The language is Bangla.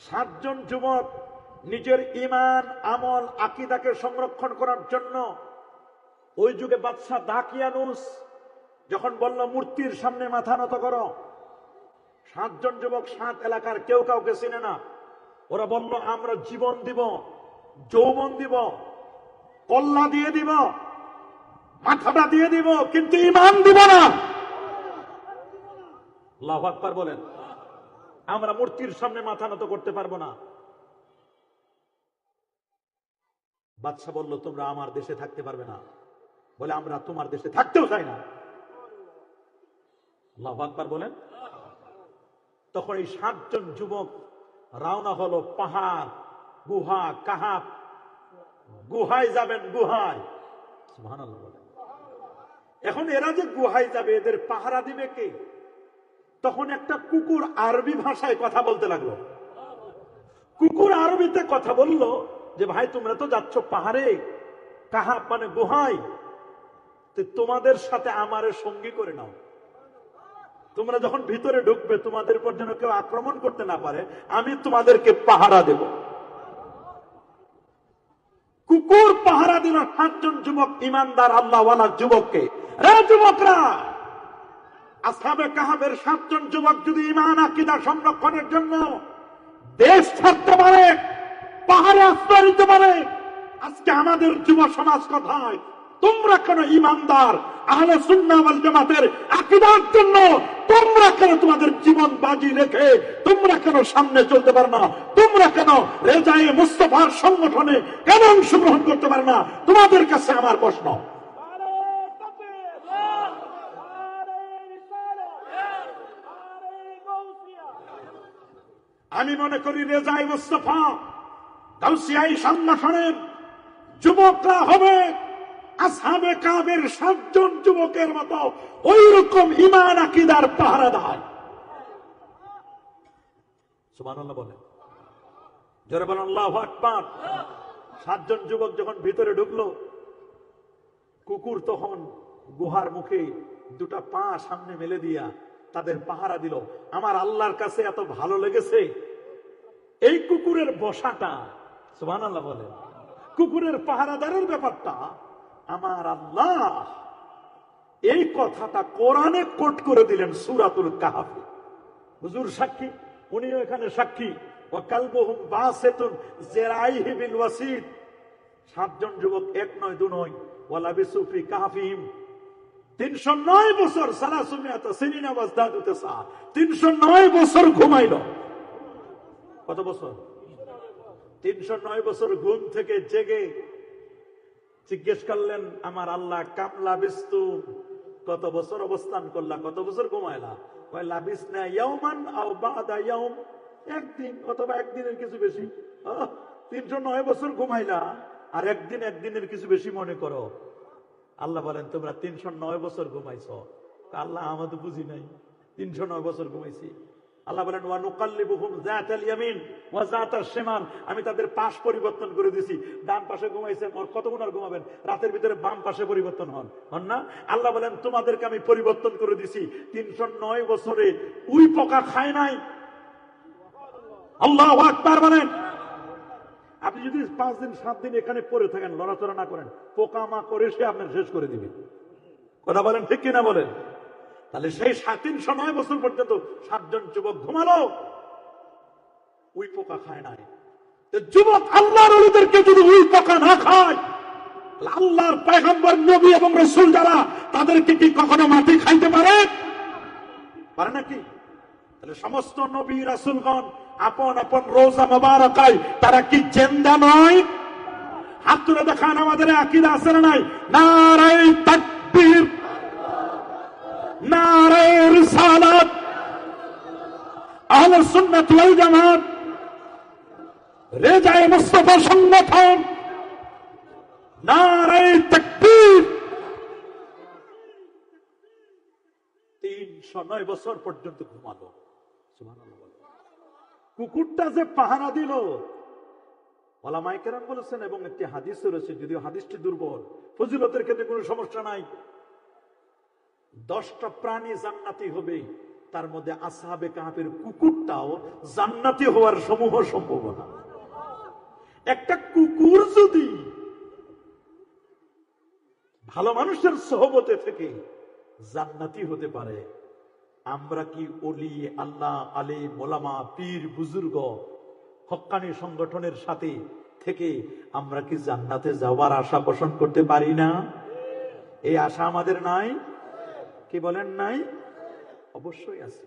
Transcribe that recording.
সাতজন যুবক নিজের ঈমান, আমল, আকীদাকে সংরক্ষণ করার জন্য ওই যুগে বাদশাহ দাকিয়ানুস যখন বলল মূর্তির সামনে মাথা নত করো, সাতজন যুবক 7 এলাকার কেউ কাউকে চিনে না। ওরা বলল আমরা জীবন দিব, যৌবন দিব, কল্লা দিয়ে দিব, মাথাটা দিয়ে দিব, কিন্তু ঈমান দিব না। আল্লাহু আকবার বলেন। আমরা মূর্তির সামনে মাথা নত করতে পারবো না। বাদশা বলল তোমরা আমার দেশে থাকতে পারবে না, বলে আমরা তোমার দেশে থাকতেও চাই না। আল্লাহু আকবার বলেন। তখন এই 7 জন যুবক রওনা হলো পাহাড়, গুহা, কাহাব, গুহায় যাবেন, গুহায়। সুবহানাল্লাহ বলেন। এখন এরা যে গুহায় যাবে এদের পাহারা দিবে কে? তখন একটা কুকুর আরবি ভাষায় কথা বলতে লাগলো। কুকুর আরবিতে কথা বলল যে ভাই তোমরা তো যাচ্ছ পাহাড়ে, কাহাব মানে গুহায়, তোমাদের সাথে আমারে সঙ্গী করে নাও। তোমরা যখন ভিতরে ঢুকবে তোমাদের উপর যেন কেউ আক্রমণ করতে না পারে, আমি তোমাদেরকে পাহারা দেব। কুকুর পাহারা দিল 7 জন যুবক, ইমানদার আল্লাহওয়ালা যুবককে। যুবকরা, আসহাবে কাহাবের 7 জন যুবক যদি ঈমান আকীদা সংরক্ষণের জন্য দেশ ছাড়তে পারে, পাহাড়ে আশ্রয় নিতে পারে, আজকে আমাদের যুব সমাজ কোথায়? তোমরা কেন ইমানদার আহলে সুন্নাহ ওয়াল জামাতের আকীদার জন্য তোমরা কেন তোমাদের জীবন বাজি রেখে তোমরা কেন সামনে চলতে পারো না? তোমরা কেন রেজায়ে মুস্তাফার সংগঠনে কেন অংশগ্রহণ করতে পারো না? তোমাদের কাছে আমার প্রশ্ন। আমি মনে করি রেজায়ে মুস্তাফা গাউসিয়াই সংগঠনের যুবকরা হবে আসহাবে কাহাবের 7 জন যুবকের মতো ওই রকম ঈমান আকীদার পাহারাদার। সুবহানাল্লাহ বলেন, জোরে বলেন আল্লাহু আকবার। 7 জন যুবক যখন ভিতরে ঢুকলো, কুকুর তখন গুহার মুখে 2টা পা সামনে মেলে দিয়া তাদের পাহারা দিল। আমার আল্লাহর কাছে এত ভালো লেগেছে এই কুকুরের বসাটা। সুবহানাল্লাহ বলেন। কুকুরের পাহারাদারের ব্যাপারটা আমার আল্লাহ এই কথাটা কোরআনে কোট করে দিলেন সূরাতুল কাহফে। হুজুর সাক্ষী, উনিও এখানে সাক্ষী। ওয়া কালবুহুম বাসিতুন যিরাইহি বিল ওয়াসিদ। 7 জন যুবক, 1 নয় 2 নয়। ওয়া লাবিসু ফি কাহফিহিম 309 বছর, 300 সিনিনা ওয়াজদাদু তাসা, 309 বছর ঘুমাইল। কত বছর? 309 বছর ঘুম থেকে জেগে জিজ্ঞেস করলেন আমার আল্লাহ, কাম লাবিস্তু, কত বছর অবস্থান করলা, কত বছর ঘুমাইলা? কয় লাবিসনা ইয়াওমান আও বাদা ইয়াওম, একদিন অথবা একদিনের কিছু বেশি। 309 বছর ঘুমাইলা আর একদিনের কিছু বেশি মনে করো। আল্লাহ বলেন তোমরা 309 বছর ঘুমাইছো। আল্লাহ আমাদের বুঝি নাই, 309 বছর ঘুমাইছি। আল্লাহ বলেন ওয়া নুকাল্লিবুহুম যাতাল ইয়ামিন ওয়া যাতাশ শিমাল, আমি তাদের পাশ পরিবর্তন করে দিয়েছি। ডান পাশে ঘুমাইছেন, আর কতক্ষণ আর ঘুমাবেন? রাতের ভিতরে বাম পাশে পরিবর্তন হন না? আল্লাহ বলেন তোমাদেরকে আমি পরিবর্তন করে দিয়েছি। 309 বছরে উই পোকা খায় নাই। আল্লাহু আকবার বলেন। আপনি যদি 5 দিন 7 দিন এখানে পড়ে থাকেন, লড়াচড়া না করেন, পোকা মা করে সে আপনার শেষ করে দিবে। কথা বলেন ঠিক কিনা বলেন? তাহলে সেই 309 বছর পর্যন্ত 7 জন যুবক ঘুমালো, উই পোকা খায় নাই। যুবক আল্লাহর ওলিদেরকে যদি উই পোকা না খায়, আল্লাহর পয়গম্বর নবী এবং রাসূল যারা, তাদেরকে কি কখনো মাটি খাইতে পারে? পারে নাকি? তাহলে সমস্ত নবী রাসূলগণ আপন আপন রোজা মোবারকায় তারা কি জিন্দা নয়? হাত তুলে দেখান আমাদের আকীদা আছে না নাই? নারে তাকবীর, নারে রিসালাত, আহলে সুন্নাত ওয়াল জামাত, রেজায়ে মুস্তাফা সংগঠন, নারে তাকবীর। 309 বছর পর্যন্ত ঘুমালো। সুবহানাল্লাহ। কুকুরটা যে পাহারা দিল, ওলামায়ে কেরাম বলেছেন, এবং একটি হাদিস রয়েছে, যদিও হাদিসটি দুর্বল, ফজিলতের ক্ষেত্রে কোনো সমস্যা নাই। 10টা প্রাণী জান্নাতি হবে তার মধ্যে আসহাবে কাহাফের কুকুরটাও জান্নাতি হওয়ার সমূহ সম্ভাবনা। একটা কুকুর যদি ভালো মানুষের সহবতে থেকে জান্নাতি হতে পারে, আমরা কি ওলি আল্লাহ আলিম ওলামা পীর বুজুর্গ হক্কানি সংগঠনের সাথে থেকে আমরা কি জান্নাতে যাওয়ার আশা পোষণ করতে পারি না? এই আশা আমাদের নাই? কি বলেন নাই? অবশ্যই আছে।